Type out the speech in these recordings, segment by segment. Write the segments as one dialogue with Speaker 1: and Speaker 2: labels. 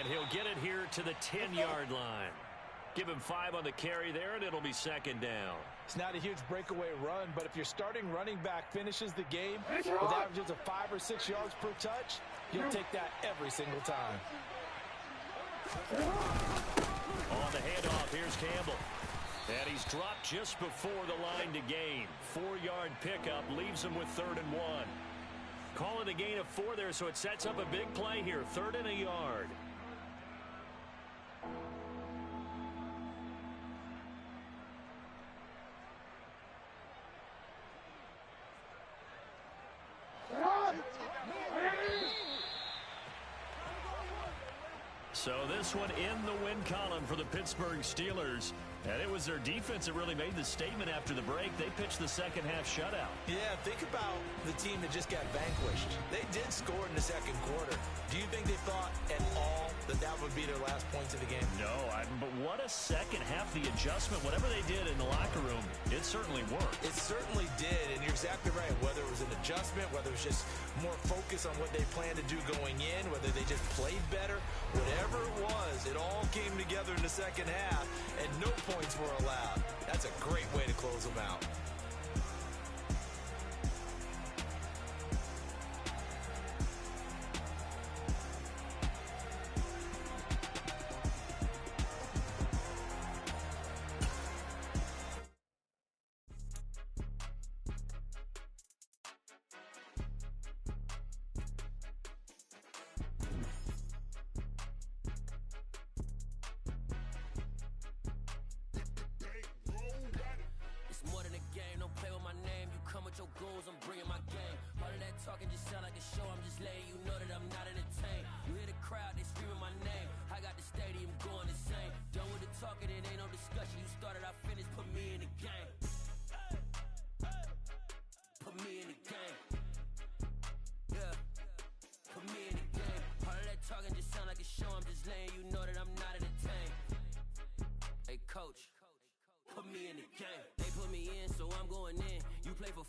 Speaker 1: And he'll get it here to the 10-yard line. Give him 5 on the carry there, and it'll be second down.
Speaker 2: It's not a huge breakaway run, but if your starting running back finishes the game with averages of 5 or 6 yards per touch, you'll take that every single time.
Speaker 1: On the handoff, here's Campbell. And he's dropped just before the line to gain. 4-yard pickup leaves him with 3rd and 1. Call it a gain of 4 there, so it sets up a big play here. 3rd and a yard. So this one in the win column for the Pittsburgh Steelers. And it was their defense that really made the statement after the break. They pitched the second half shutout.
Speaker 2: Yeah, think about the team that just got vanquished. They did score in the second quarter. Do you think they thought at all that that would be their last points of the game?
Speaker 1: No, but what a second half. The adjustment, whatever they did in the locker room, it certainly worked.
Speaker 2: It certainly did, and you're exactly right. Whether it was an adjustment, whether it was just more focus on what they planned to do going in, whether they just played better, whatever it was, it all came together in the second half, and no points were allowed. That's a great way to close them out.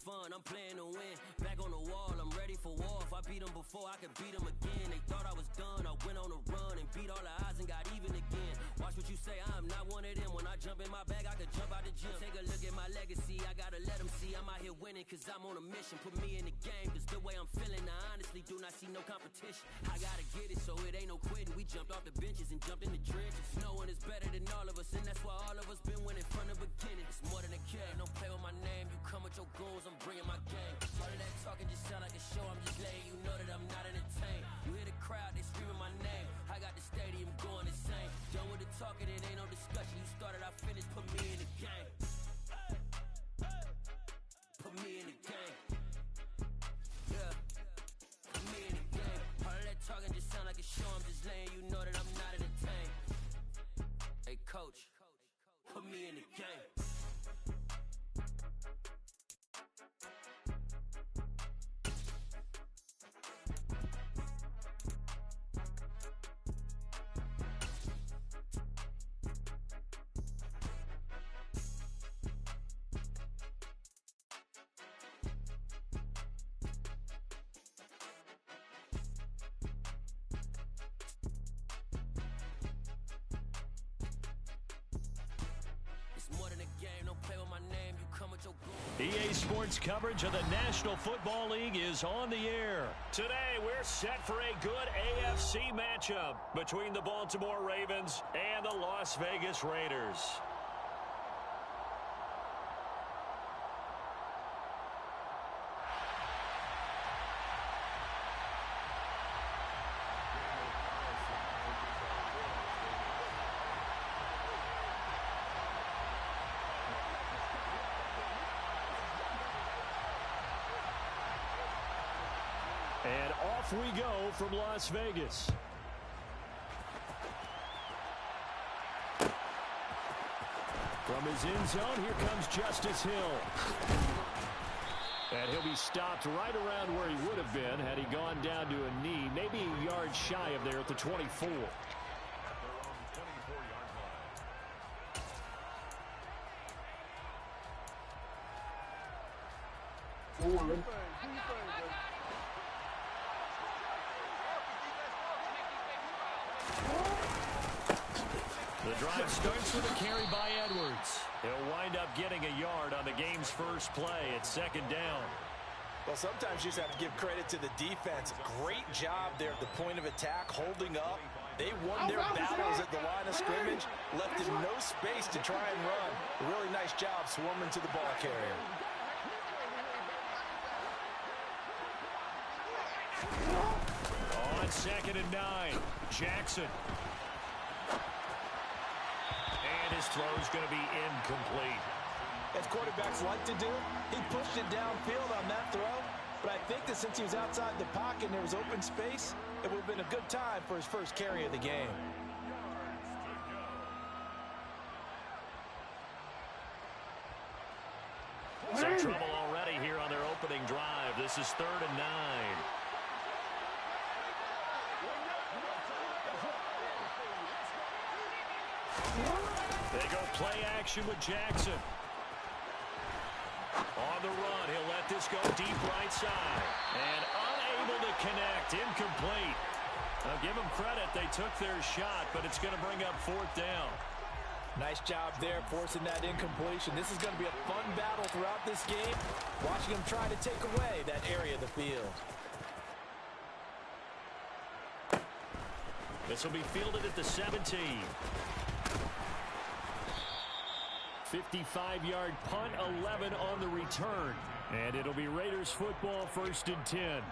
Speaker 3: I'm playing to win. Back on the wall, I'm ready for war. If I beat them before, I can beat them again. They thought I was done. I went on a run and beat all the odds and got even again. Watch what you say, I'm not one of them. When I jump in my bag, I can jump out the gym. Take a look at my legacy. I gotta let them see I'm out here winning, cause I'm on a mission. Put me in the game, cause the way I'm feeling, I honestly do not see no competition. I gotta get it, so it ain't no quitting. We jumped off the benches and jumped in the trenches. No one is better than all of us, and that's why all of us been winning from the beginning. It's more than a care, don't play with my name. You come with your goons, I'm bringing my game. All of that talking just sound like a show. I'm just letting you know that I'm not entertained. You hear the crowd, they screaming my name. I got the stadium going insane. Done with the talking, it ain't no discussion. You started, I finished, put me in the game. Put me in the game. Yeah. Put me in the game. All of that talking just sound like a show. I'm just letting you know that I'm not entertained. Hey, coach, put me in the game.
Speaker 1: EA Sports coverage of the National Football League is on the air. Today, we're set for a good AFC matchup between the Baltimore Ravens and the Las Vegas Raiders. And off we go from Las Vegas. From his end zone, here comes Justice Hill. And he'll be stopped right around where he would have been had he gone down to a knee, maybe a yard shy of there at the 24. The drive starts with a carry by Edwards. He'll wind up getting a yard on the game's first play at second down.
Speaker 2: Well, sometimes you just have to give credit to the defense. Great job there at the point of attack, holding up. They won their battles at the line of scrimmage, left him no space to try and run. A really nice job swarming to the ball carrier.
Speaker 1: On 2nd and 9, Jackson. And his throw's going to be incomplete.
Speaker 2: As quarterbacks like to do, he pushed it downfield on that throw. But I think that since he was outside the pocket and there was open space, it would have been a good time for his first carry of the game.
Speaker 1: Some trouble already here on their opening drive. This is 3rd and 9. They go play action with Jackson. On the run, he'll let this go deep right side. And unable to connect, incomplete. I'll give them credit, they took their shot, but it's going to bring up 4th down.
Speaker 2: Nice job there forcing that incompletion. This is going to be a fun battle throughout this game. Watching him try to take away that area of the field.
Speaker 1: This will be fielded at the 17. 55-yard punt, 11 on the return. And it'll be Raiders football, 1st and 10.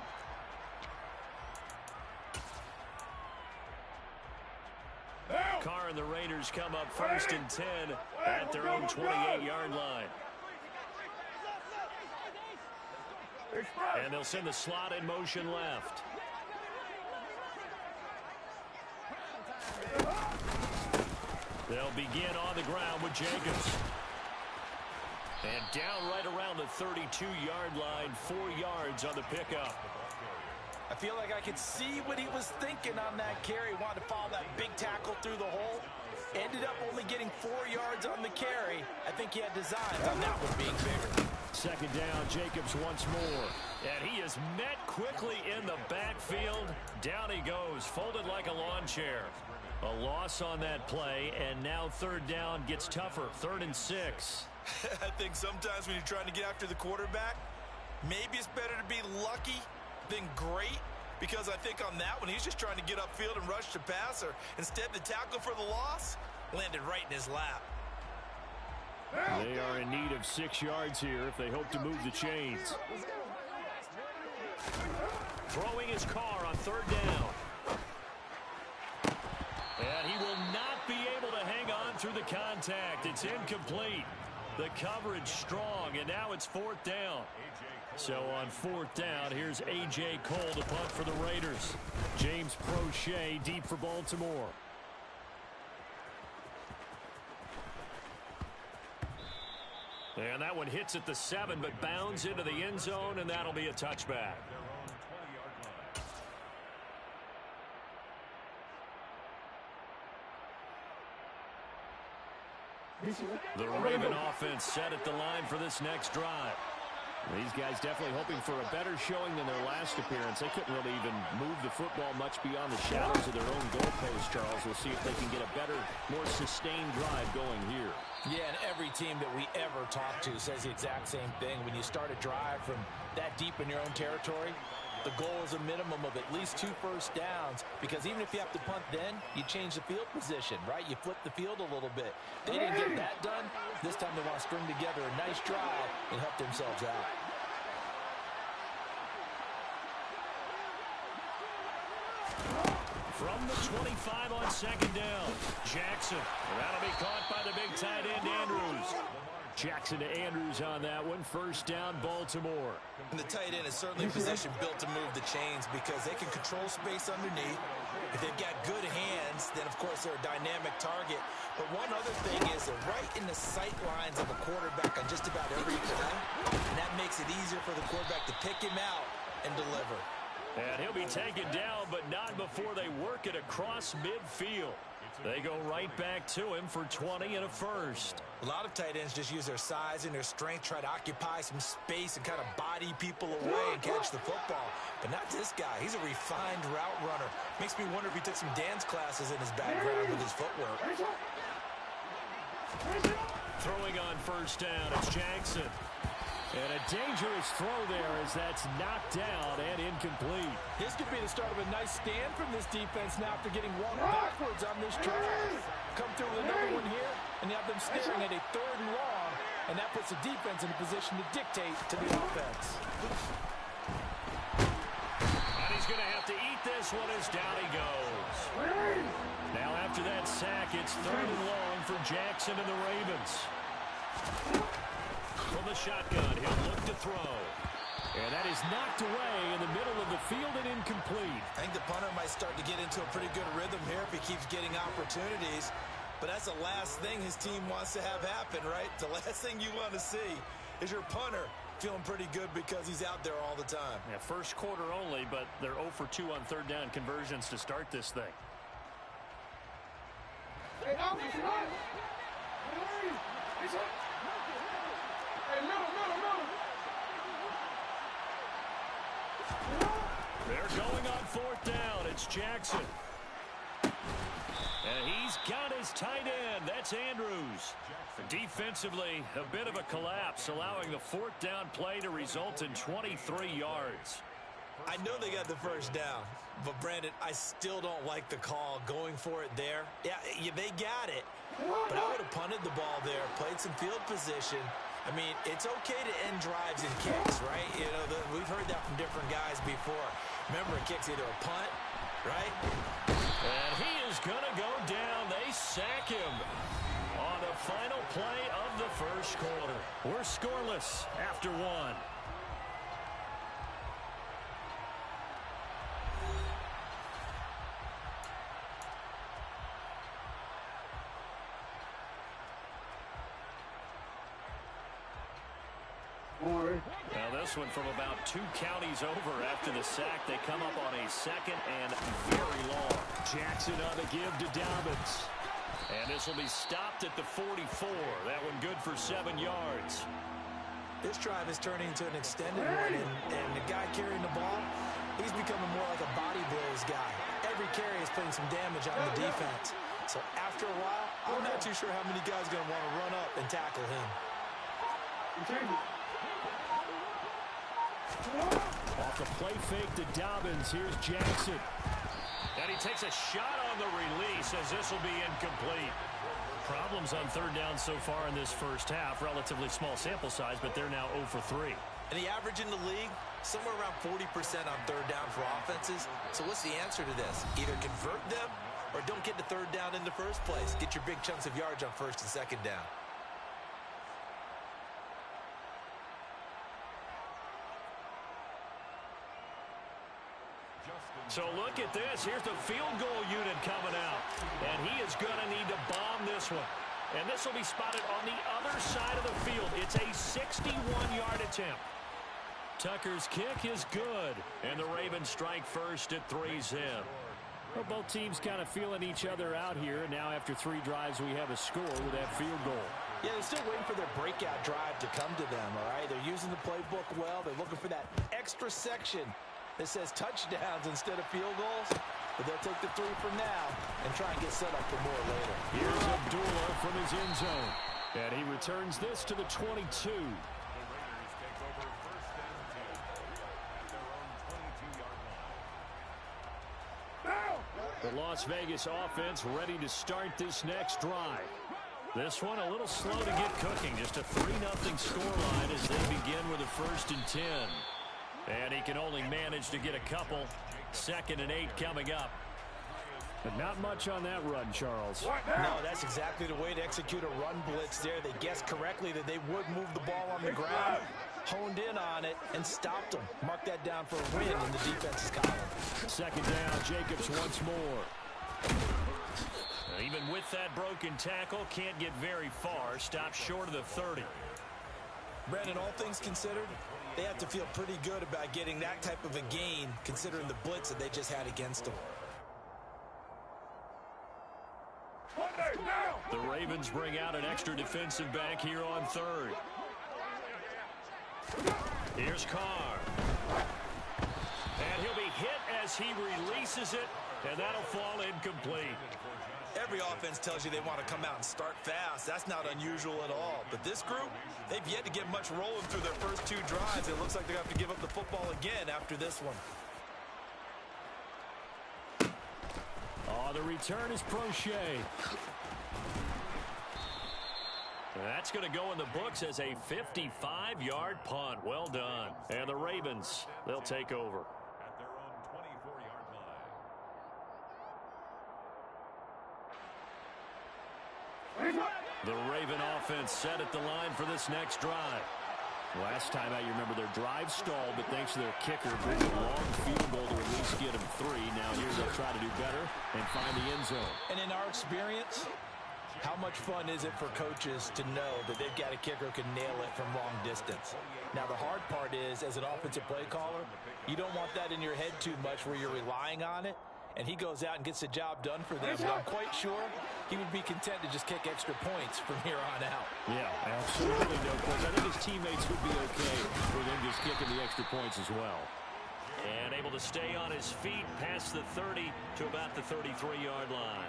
Speaker 1: Carr and the Raiders come up 1st and 10 at their own 28-yard line. And they'll send the slot in motion left. They'll begin on the ground with Jacobs. And down right around the 32-yard line, 4 yards on the pickup.
Speaker 2: I feel like I could see what he was thinking on that carry. Wanted to follow that big tackle through the hole. Ended up only getting 4 yards on the carry. I think he had designs on that one being bigger.
Speaker 1: 2nd down, Jacobs once more. And he is met quickly in the backfield. Down he goes, folded like a lawn chair. A loss on that play, and now 3rd down gets tougher. 3rd and 6.
Speaker 2: I think sometimes when you're trying to get after the quarterback, maybe it's better to be lucky than great, because I think on that one, he's just trying to get upfield and rush the passer. Instead, the tackle for the loss landed right in his lap.
Speaker 1: They are in need of 6 yards here if they hope to move the chains. Throwing his Carr on 3rd down. And he will not be able to hang on through the contact. It's incomplete. The coverage strong, and now it's 4th down. So on 4th down, here's A.J. Cole to punt for the Raiders. James Prochet deep for Baltimore. And that one hits at the 7, but bounds into the end zone, and that'll be a touchback. The Raven offense set at the line for this next drive.
Speaker 4: These guys definitely hoping for a better showing than their last appearance. They couldn't really even move the football much beyond the shadows of their own goalpost, Charles. We'll see if they can get a better, more sustained drive going here.
Speaker 2: Yeah, and every team that we ever talk to says the exact same thing. When you start a drive from that deep in your own territory, the goal is a minimum of at least 2 first downs, because even if you have to punt then, you change the field position, right? You flip the field a little bit. They didn't get that done. This time they want to string together a nice drive and help themselves out.
Speaker 1: From the 25 on 2nd down, Jackson. And that'll be caught by the big tight end, Andrews. Jackson to Andrews on that one. 1st down, Baltimore.
Speaker 2: And the tight end is certainly a position built to move the chains, because they can control space underneath. If they've got good hands, then of course they're a dynamic target. But one other thing is they're right in the sight lines of a quarterback on just about every play. And that makes it easier for the quarterback to pick him out and deliver.
Speaker 1: And he'll be taken down, but not before they work it across midfield. They go right back to him for 20 and a first.
Speaker 2: A lot of tight ends just use their size and their strength, try to occupy some space and kind of body people away and catch the football. But not this guy. He's a refined route runner. Makes me wonder if he took some dance classes in his background with his footwork.
Speaker 1: Throwing on first down, it's Jackson. And a dangerous throw there as that's knocked down and incomplete.
Speaker 5: This could be the start of a nice stand from this defense now after getting walked backwards on this drive. Come through with another one here, and you have them staring at a 3rd and long, and that puts the defense in a position to dictate to the offense.
Speaker 1: And he's going to have to eat this one as down he goes. Now after that sack, it's 3rd and long for Jackson and the Ravens. From the shotgun, he'll look to throw. And that is knocked away in the middle of the field and incomplete.
Speaker 2: I think the punter might start to get into a pretty good rhythm here if he keeps getting opportunities. But that's the last thing his team wants to have happen, right? The last thing you want to see is your punter feeling pretty good because he's out there all the time.
Speaker 1: Yeah, first quarter only, but they're 0 for 2 on 3rd down conversions to start this thing. They're going on 4th down. It's Jackson. And he's got his tight end. That's Andrews. Defensively, a bit of a collapse, allowing the 4th down play to result in 23 yards.
Speaker 2: I know they got the first down, but Brandon, I still don't like the call going for it there. Yeah, they got it, but I would have punted the ball there, played some field position. I mean, it's okay to end drives and kicks, right? You know, we've heard that from different guys before. Remember, a kick's either a punt, right?
Speaker 1: And he is going to go down. They sack him on the final play of the first quarter. We're scoreless after 1. Now this one from about 2 counties over after the sack. They come up on a 2nd and very long. Jackson on the give to Dobbins. And this will be stopped at the 44. That one good for 7 yards.
Speaker 2: This drive is turning into an extended one, and the guy carrying the ball, he's becoming more like a body blows guy. Every carry is putting some damage on the defense. So after a while, I'm not too sure how many guys are going to want to run up and tackle him.
Speaker 1: Off the play fake to Dobbins. Here's Jackson. And he takes a shot on the release as this will be incomplete. Problems on 3rd down so far in this first half. Relatively small sample size, but they're now 0 for 3.
Speaker 2: And the average in the league, somewhere around 40% on 3rd down for offenses. So what's the answer to this? Either convert them or don't get the 3rd down in the first place. Get your big chunks of yards on 1st and 2nd down.
Speaker 1: So look at this. Here's the field goal unit coming out. And he is going to need to bomb this one. And this will be spotted on the other side of the field. It's a 61-yard attempt. Tucker's kick is good. And the Ravens strike first at 3's in. Well, both teams kind of feeling each other out here. Now after 3 drives, we have a score with that field goal.
Speaker 5: Yeah, they're still waiting for their breakout drive to come to them, all right? They're using the playbook well. They're looking for that extra section that says touchdowns instead of field goals. But they'll take the 3 for now and try and get set up for more later.
Speaker 1: Here's Abdullah from his end zone. And he returns this to the 22. The Las Vegas offense ready to start this next drive. This one a little slow to get cooking. Just a 3-0 scoreline as they begin with a 1st and 10. And he can only manage to get a couple. 2nd and 8 coming up. But not much on that run, Charles.
Speaker 5: No, that's exactly the way to execute a run blitz there. They guessed correctly that they would move the ball on the ground, honed in on it, and stopped them. Mark that down for a win in the defense's column.
Speaker 1: 2nd down, Jacobs once more. Even with that broken tackle, can't get very far. Stopped short of the 30.
Speaker 2: Brandon, all things considered, they have to feel pretty good about getting that type of a gain, considering the blitz that they just had against them.
Speaker 1: The Ravens bring out an extra defensive back here on third. Here's Carr. And he'll be hit as he releases it, and that'll fall incomplete.
Speaker 2: Every offense tells you they want to come out and start fast. That's not unusual at all. But this group, they've yet to get much rolling through their first 2 drives. It looks like they're going to have to give up the football again after this one.
Speaker 1: Oh, the return is Prochet. That's going to go in the books as a 55-yard punt. Well done. And the Ravens, they'll take over.
Speaker 6: At their own 24-yard line.
Speaker 1: The Raven offense set at the line for this next drive. Last time out, you remember their drive stalled, but thanks to their kicker, bring a long field goal to at least get them 3. Now here they'll try to do better and find the end zone.
Speaker 5: And in our experience, how much fun is it for coaches to know that they've got a kicker who can nail it from long distance? Now, the hard part is, as an offensive play caller, you don't want that in your head too much where you're relying on it, and he goes out and gets the job done for them. But I'm quite sure he would be content to just kick extra points from here on out.
Speaker 1: Yeah, absolutely no points. I think his teammates would be okay with him just kicking the extra points as well. And able to stay on his feet past the 30 to about the 33-yard line.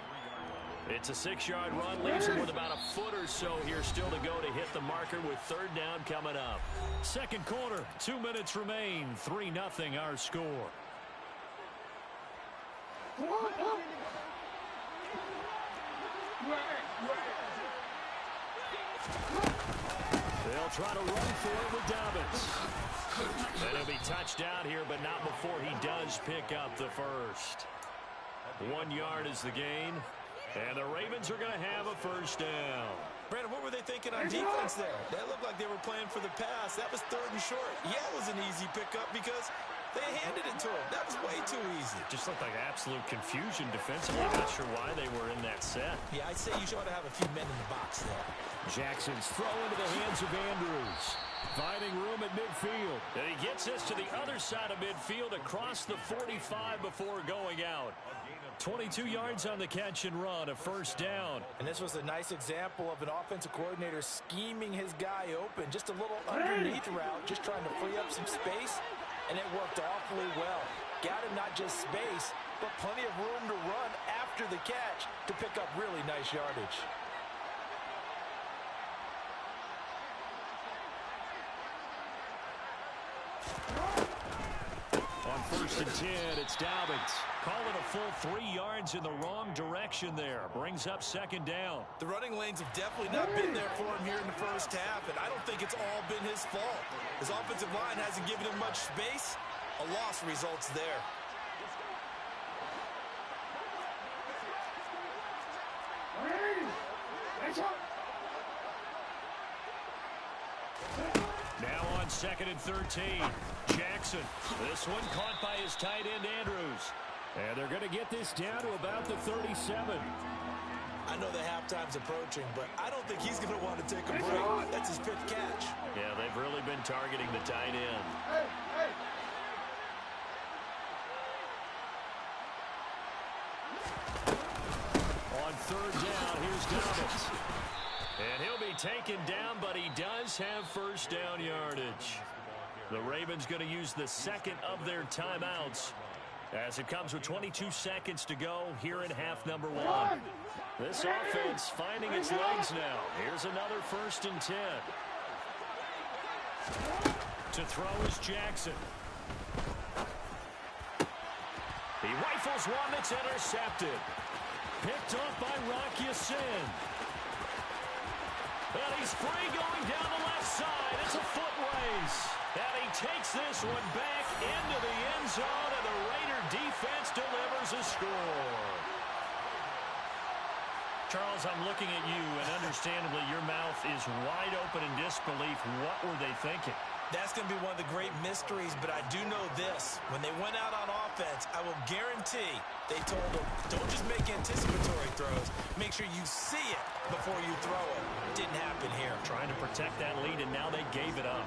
Speaker 1: It's a 6-yard run, leaves him with about a foot or so here still to go to hit the marker with third down coming up. Second quarter, 2 minutes remain, 3-0 our score. They'll try to run for it with Dobbins. And he'll be touched out here, but not before he does pick up the first. 1 yard is the gain. And the Ravens are going to have a first down.
Speaker 2: Brandon, what were they thinking on defense there? That looked like they were playing for the pass. That was third and short. Yeah, it was an easy pickup because they handed it to him. That was way too easy.
Speaker 1: Just looked like absolute confusion defensively. Not sure why they were in that set.
Speaker 2: Yeah, I'd say you ought to have a few men in the box there.
Speaker 1: Jackson's throw into the hands of Andrews. Finding room at midfield. And he gets this to the other side of midfield across the 45 before going out. 22 yards on the catch and run, a first down.
Speaker 5: And this was a nice example of an offensive coordinator scheming his guy open. Just a little underneath route, just trying to free up some space, and it worked awfully well. Got him not just space, but plenty of room to run after the catch to pick up really nice yardage.
Speaker 1: On first and 10, it's Dobbins. Call it a full 3 yards in the wrong direction there. Brings up second down.
Speaker 2: The running lanes have definitely not been there for him here in the first half, and I don't think it's all been his fault. His offensive line hasn't given him much space. A loss results there.
Speaker 1: Now on second and 13, Jackson. This one caught by his tight end, Andrews. And they're going to get this down to about the 37.
Speaker 2: I know the halftime's approaching, but I don't think he's going to want to take a break. That's his fifth catch.
Speaker 1: Yeah, they've really been targeting the tight end. On third down, here's Dobbins. And he'll be taken down, but he does have first down yardage. The Ravens going to use the second of their timeouts as it comes with 22 seconds to go here in half number 1. This offense finding its legs now. Here's another first and 10. To throw is Jackson. He rifles one that's intercepted. Picked off by Rock Ya-Sin. And he's free going down the left side. It's a foot race. And he takes this one back into the end zone, and the Raider defense delivers a score. Charles, I'm looking at you, and understandably, your mouth is wide open in disbelief. What were they thinking?
Speaker 2: That's going to be one of the great mysteries, but I do know this. When they went out on offense, I will guarantee they told them, don't just make anticipatory throws. Make sure you see it before you throw it. Didn't happen here.
Speaker 1: Trying to protect that lead, and now they gave it up.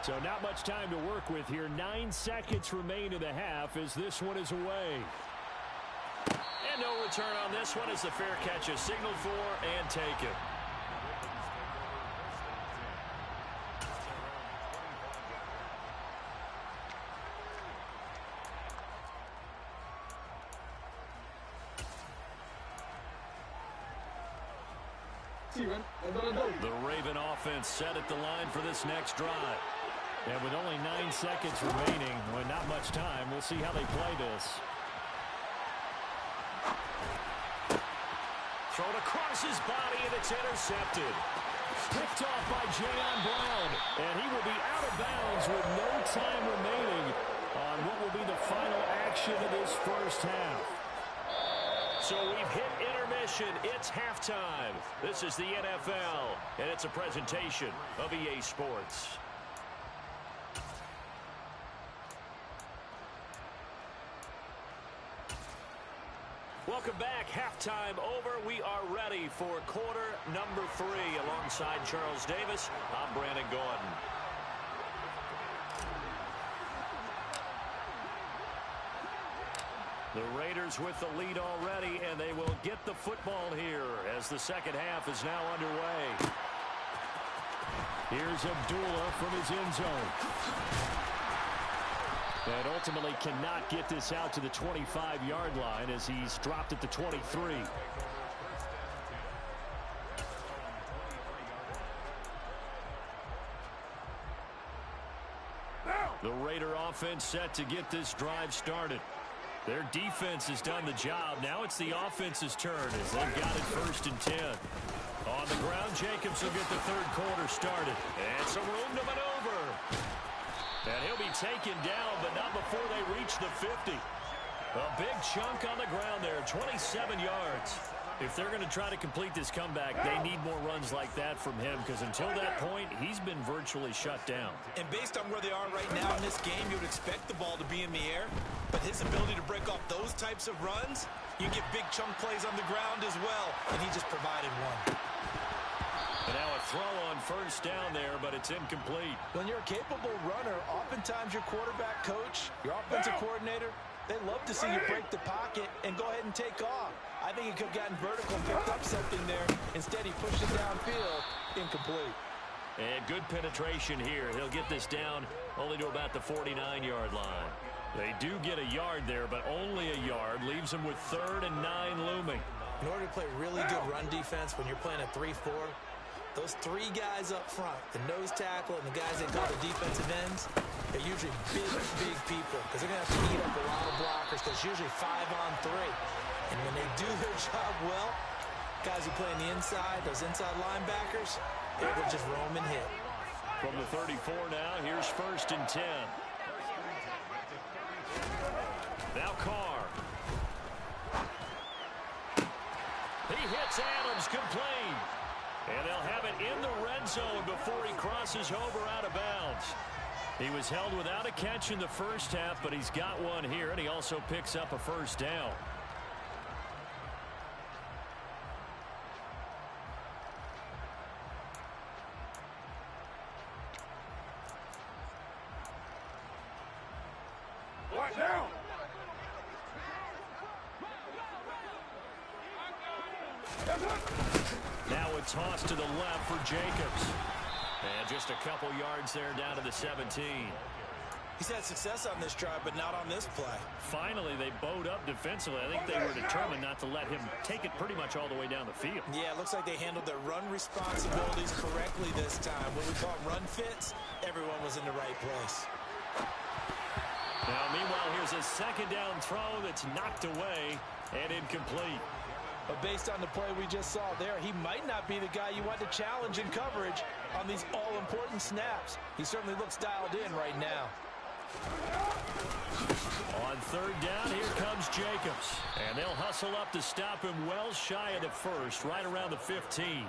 Speaker 4: So not much time to work with here. 9 seconds remain in the half as this one is away.
Speaker 1: And no return on this one as the fair catch is signaled for and taken. The Raven offense set at the line for this next drive.
Speaker 4: And with only 9 seconds remaining, with not much time, we'll see how they play this.
Speaker 1: Thrown across his body, and it's intercepted.
Speaker 4: Picked off by Jayon Brown, and he will be out of bounds with no time remaining on what will be the final action of this first half.
Speaker 1: So we've hit intermission. It's halftime. This is the NFL, and it's a presentation of EA Sports. Welcome back. Halftime over. We are ready for quarter number 3. Alongside Charles Davis, I'm Brandon Gordon. The Raiders with the lead already, and they will get the football here as the second half is now underway.
Speaker 4: Here's Abdullah from his end zone. And ultimately cannot get this out to the 25-yard line as he's dropped at the 23. The Raider offense set to get this drive started. Their defense has done the job. Now it's the offense's turn as they've got it 1st and 10. On the ground, Jacobs will get the third quarter started.
Speaker 1: And some room to maneuver. And he'll be taken down, but not before they reach the 50. A big chunk on the ground there, 27 yards. If they're going to try to complete this comeback, they need more runs like that from him because until that point, he's been virtually shut down.
Speaker 2: And based on where they are right now in this game, you would expect the ball to be in the air. But his ability to break off those types of runs, you get big chunk plays on the ground as well, and he just provided one.
Speaker 1: And now a throw on 1st down there, but it's incomplete.
Speaker 5: When you're a capable runner, oftentimes your quarterback coach, your offensive coordinator, they love to see you break the pocket and go ahead and take off. I think he could have gotten vertical and picked up something there. Instead, he pushed it downfield. Incomplete.
Speaker 1: And good penetration here. He'll get this down only to about the 49-yard line. They do get a yard there, but only a yard. Leaves them with 3rd and 9 looming.
Speaker 5: In order to play really good run defense when you're playing a 3-4, those 3 guys up front, the nose tackle and the guys they call the defensive ends, they're usually big people because they're going to have to eat up a lot of blockers because it's usually 5-on-3. And when they do their job well, guys who play on the inside, those inside linebackers, they're able to just roam and hit.
Speaker 1: From the 34 now, here's 1st and 10. Now Carr. He hits Adams, complete. And they'll have it in the red zone before he crosses over out of bounds. He was held without a catch in the first half, but he's got one here, and he also picks up a 1st down. Now a toss to the left for Jacobs. And just a couple yards there down to the 17.
Speaker 5: He's had success on this drive, but not on this play.
Speaker 4: Finally, they bowed up defensively. I think they were determined not to let him take it pretty much all the way down the field.
Speaker 5: Yeah, it looks like they handled their run responsibilities correctly this time. When we call run fits, everyone was in the right place.
Speaker 1: Now, meanwhile, here's a 2nd down throw that's knocked away and incomplete.
Speaker 5: But based on the play we just saw there, he might not be the guy you want to challenge in coverage on these all-important snaps. He certainly looks dialed in right now.
Speaker 1: On 3rd down, here comes Jacobs. And they'll hustle up to stop him well shy of the 1st, right around the 15.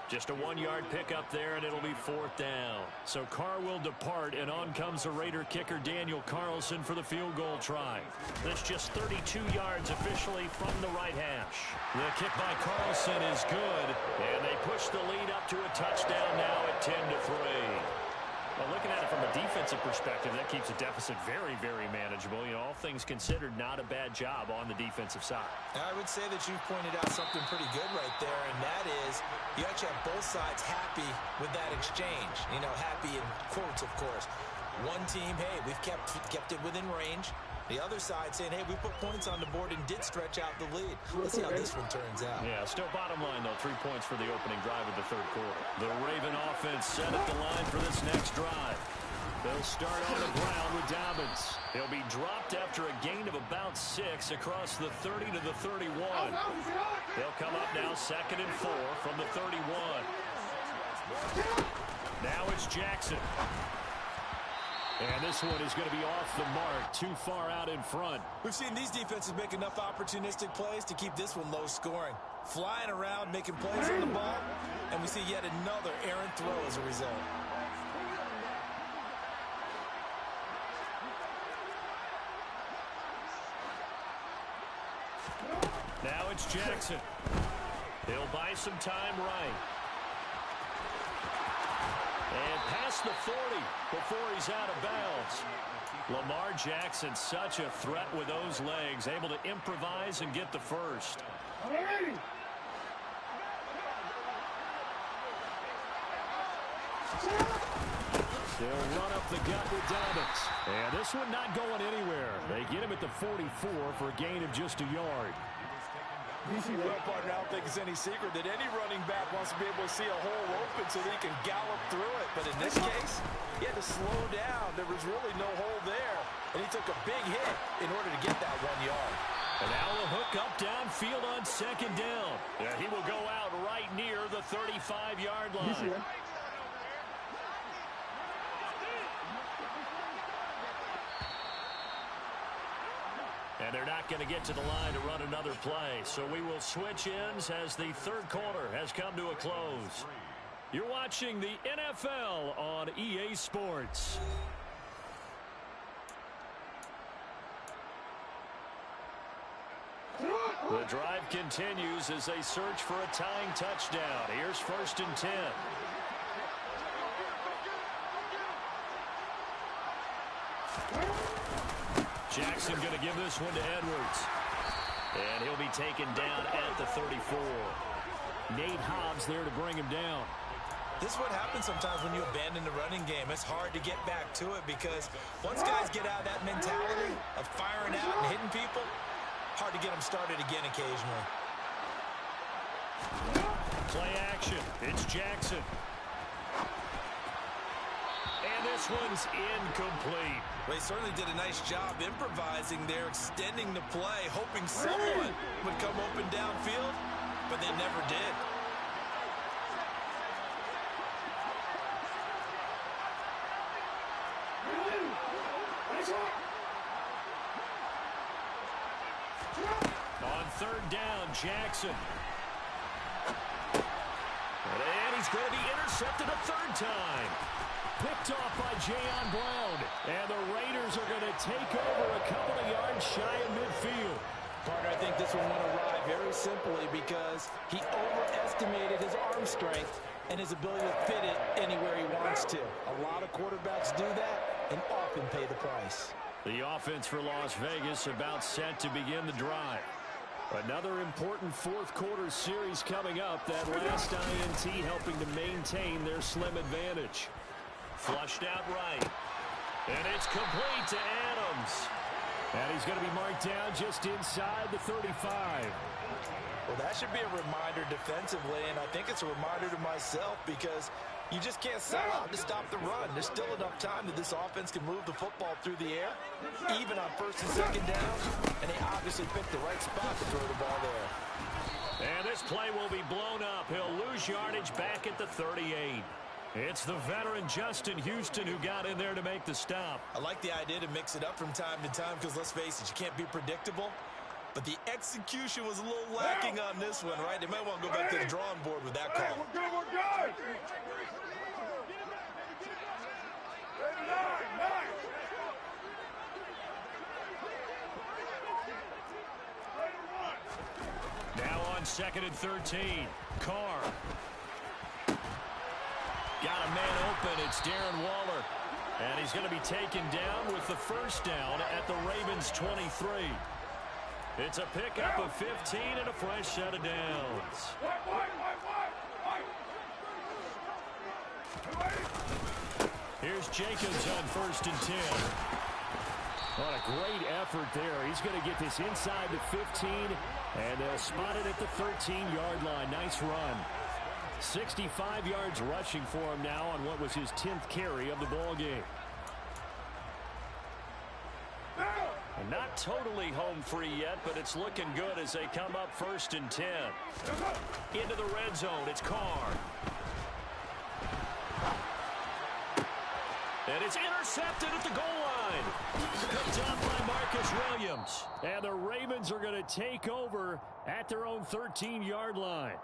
Speaker 1: Just a 1-yard pickup there, and it'll be 4th down. So Carr will depart, and on comes the Raider kicker Daniel Carlson for the field goal try. That's just 32 yards officially from the right hash. The kick by Carlson is good, and they push the lead up to a touchdown now at 10-3. Well, looking at it from a defensive perspective, that keeps a deficit very, very manageable. You know, all things considered, not a bad job on the defensive side.
Speaker 2: I would say that you've pointed out something pretty good right there, and that is you actually have both sides happy with that exchange. You know, happy in quotes, of course. One team, hey, we've kept it within range. The other side saying, hey, we put points on the board and did stretch out the lead. Let's see how this one turns out.
Speaker 1: Yeah, still bottom line, though, 3 points for the opening drive of the third quarter. The Raven offense set at the line for this next drive. They'll start on the ground with Dobbins. He'll be dropped after a gain of about 6 across the 30 to the 31. They'll come up now 2nd and 4 from the 31. Now it's Jackson. And this one is going to be off the mark, too far out in front.
Speaker 2: We've seen these defenses make enough opportunistic plays to keep this one low scoring. Flying around, making plays on the ball, and we see yet another errant throw as a result.
Speaker 1: Now it's Jackson. He'll buy some time right. And past the 40 before he's out of bounds. Lamar Jackson, such a threat with those legs, able to improvise and get the first. They'll run up the gut with Dobbins. And this one not going anywhere. They get him at the 44 for a gain of just a yard.
Speaker 2: Well, partner, I don't think it's any secret that any running back wants to be able to see a hole open so that he can gallop through it. But in this case, he had to slow down. There was really no hole there. And he took a big hit in order to get that 1 yard.
Speaker 1: And now a hook up downfield on 2nd down. Yeah, he will go out right near the 35-yard line. And they're not going to get to the line to run another play. So we will switch ends as the third quarter has come to a close. You're watching the NFL on EA Sports. The drive continues as they search for a tying touchdown. Here's 1st and 10. Jackson going to give this one to Edwards. And he'll be taken down at the 34. Nate Hobbs there to bring him down.
Speaker 2: This is what happens sometimes when you abandon the running game. It's hard to get back to it because once guys get out of that mentality of firing out and hitting people, hard to get them started again occasionally.
Speaker 1: Play action. It's Jackson. And this one's incomplete.
Speaker 2: They certainly did a nice job improvising there, extending the play, hoping someone would come open downfield, but they never did.
Speaker 1: On 3rd down, Jackson. And he's going to be intercepted a 3rd time. Picked off by Jayon Brown. And the Raiders are going to take over a couple of yards shy of midfield.
Speaker 5: Partner, I think this one went awry very simply because he overestimated his arm strength and his ability to fit it anywhere he wants to. A lot of quarterbacks do that and often pay the price.
Speaker 1: The offense for Las Vegas about set to begin the drive. Another important 4th quarter series coming up. That last INT helping to maintain their slim advantage. Flushed out right. And it's complete to Adams. And he's going to be marked down just inside the 35.
Speaker 2: Well, that should be a reminder defensively, and I think it's a reminder to myself because you just can't sell out to stop the run. There's still enough time that this offense can move the football through the air, even on 1st and 2nd downs, and they obviously picked the right spot to throw the ball there.
Speaker 1: And this play will be blown up. He'll lose yardage back at the 38. It's the veteran Justin Houston who got in there to make the stop.
Speaker 2: I like the idea to mix it up from time to time because, let's face it, you can't be predictable. But the execution was a little lacking on this one, right? They might want to go back to the drawing board with that call.
Speaker 6: We're good.
Speaker 1: Now on 2nd and 13. Carr. Got a man open. It's Darren Waller. And he's going to be taken down with the first down at the Ravens' 23. It's a pickup of 15 and a fresh set of downs. Here's Jacobs on 1st and 10. What a great effort there. He's going to get this inside the 15, and they'll spot it at the 13-yard line. Nice run. 65 yards rushing for him now on what was his 10th carry of the ball game. And not totally home free yet, but it's looking good as they come up 1st and 10. Into the red zone, it's Carr. And it's intercepted at the goal line. Picked up by Marcus Williams. And the Ravens are going to take over at their own 13-yard line.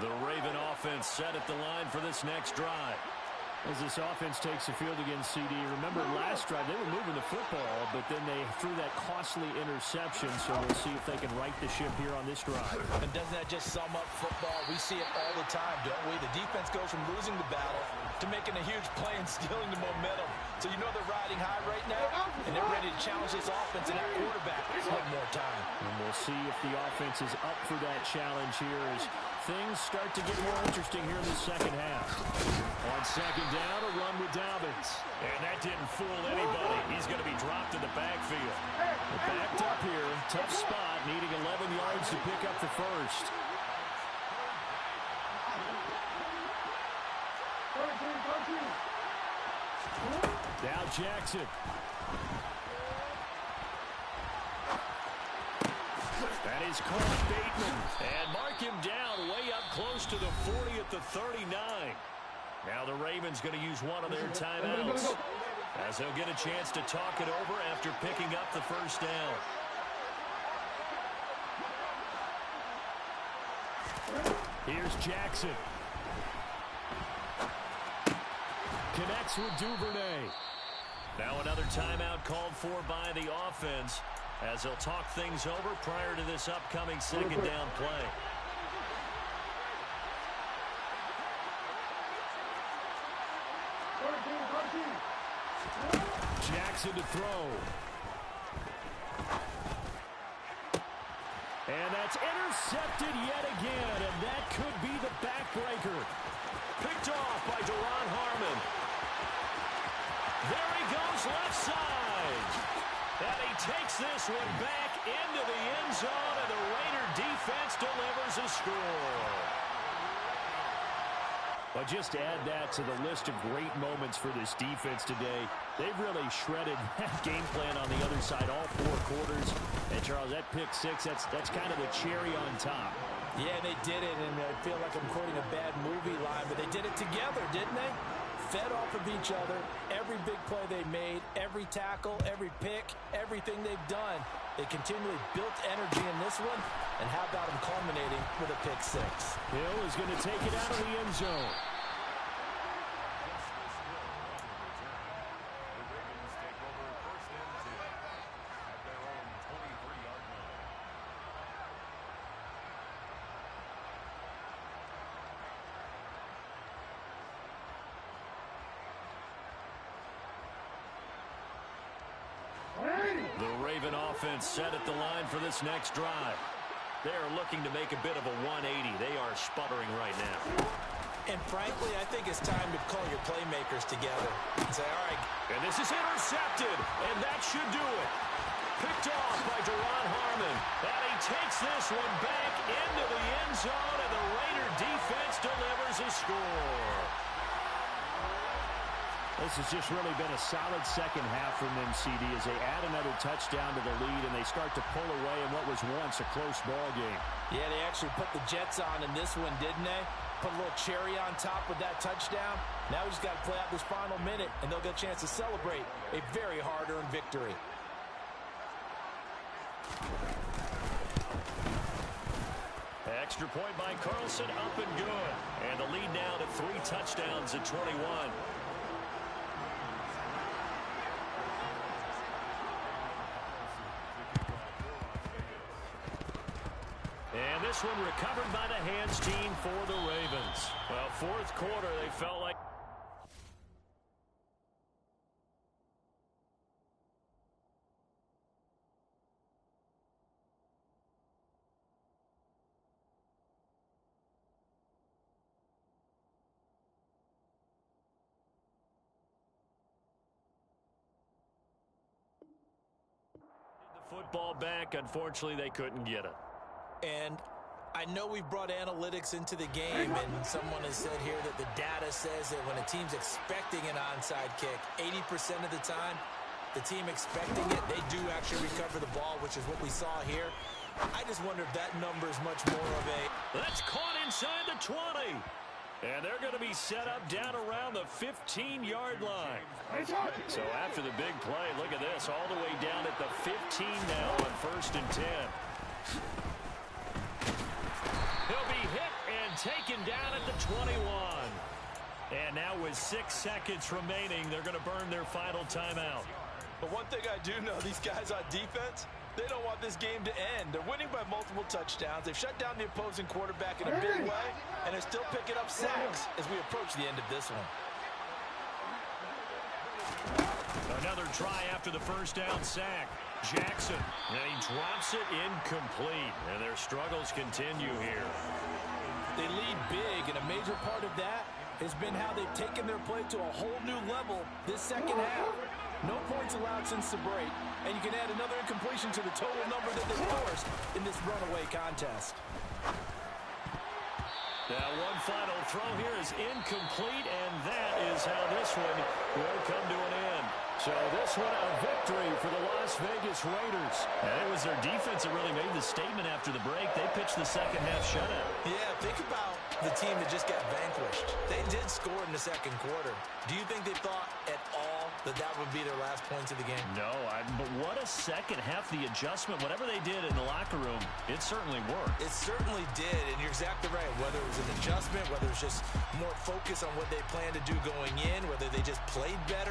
Speaker 1: The Raven offense set at the line for this next drive. As this offense takes the field against CD, remember last drive they were moving the football, but then they threw that costly interception, so we'll see if they can right the ship here on this drive.
Speaker 5: And doesn't that just sum up football? We see it all the time, don't we? The defense goes from losing the battle to making a huge play and stealing the momentum. So you know they're riding high right now, and they're ready to challenge this offense and that quarterback one more time.
Speaker 1: And we'll see if the offense is up for that challenge here as things start to get more interesting here in the second half. On second down, a run with Dobbins. And that didn't fool anybody. He's going to be dropped in the backfield. They're backed up here. Tough spot, needing 11 yards to pick up the first. Now Jackson. That is caught Bateman. And mark him down way up close to the 40 at the 39. Now the Ravens going to use one of their timeouts as they'll get a chance to talk it over after picking up the first down. Here's Jackson. Connects with Duvernay. Now another timeout called for by the offense as they'll talk things over prior to this upcoming second down play. Jackson to throw. And that's intercepted yet again, and that could be the backbreaker. Picked off by Duron Harmon. There he goes left side. And he takes this one back into the end zone, and the Raider defense delivers a score. But just add that to the list of great moments for this defense today. They've really shredded that game plan on the other side all 4 quarters. And, Charles, that pick six, that's kind of the cherry on top.
Speaker 5: Yeah, they did it, and I feel like I'm quoting a bad movie line, but they did it together, didn't they? Fed off of each other, every big play they made, every tackle, every pick, everything they've done. They continually built energy in this one, and how about them culminating with a pick six?
Speaker 1: Hill is going to take it out of the end zone. The Raven offense set at the line for this next drive. They are looking to make a bit of a 180. They are sputtering right now.
Speaker 5: And frankly, I think it's time to call your playmakers together and say, all right.
Speaker 1: And this is intercepted, and that should do it. Picked off by Duron Harmon. And he takes this one back into the end zone, and the Raider defense delivers a score. This has just really been a solid second half from them, CD, as they add another touchdown to the lead and they start to pull away in what was once a close ball game.
Speaker 5: Yeah, they actually put the Jets on in this one, didn't they? Put a little cherry on top with that touchdown. Now we just got to play out this final minute, and they'll get a chance to celebrate a very hard-earned victory.
Speaker 1: Extra point by Carlson, up and good. And the lead now to 3 touchdowns at 21. And this one recovered by the hands team for the Ravens. Well, fourth quarter, they felt like... the football back. Unfortunately, they couldn't get it.
Speaker 5: And I know we've brought analytics into the game, and someone has said here that the data says that when a team's expecting an onside kick, 80% of the time, the team expecting it, they do actually recover the ball, which is what we saw here. I just wonder if that number is much more of a...
Speaker 1: That's caught inside the 20. And they're going to be set up down around the 15-yard line. So after the big play, look at this, all the way down at the 15 now on 1st and 10. He'll be hit and taken down at the 21. And now with 6 seconds remaining, they're going to burn their final timeout.
Speaker 5: But one thing I do know, these guys on defense, they don't want this game to end. They're winning by multiple touchdowns. They've shut down the opposing quarterback in a big way, and they're still picking up sacks as we approach the end of this one.
Speaker 1: Another try after the first down sack. Jackson, and he drops it incomplete. And their struggles continue here.
Speaker 5: They lead big, and a major part of that has been how they've taken their play to a whole new level this second half. No points allowed since the break, and you can add another incompletion to the total number that they forced in this runaway contest.
Speaker 1: Now one final throw here is incomplete, and that is how this one will come to an end. So this one a victory for the Las Vegas Raiders. And it was their defense that really made the statement after the break. They pitched the second half shutout.
Speaker 5: Yeah, think about the team that just got vanquished. They did score in the second quarter. Do you think they thought at all that that would be their last points of the game?
Speaker 1: No, but what a second half. The adjustment, whatever they did in the locker room, it certainly worked.
Speaker 5: It certainly did, and you're exactly right. Whether it was an adjustment, whether it was just more focus on what they planned to do going in, whether they just played better,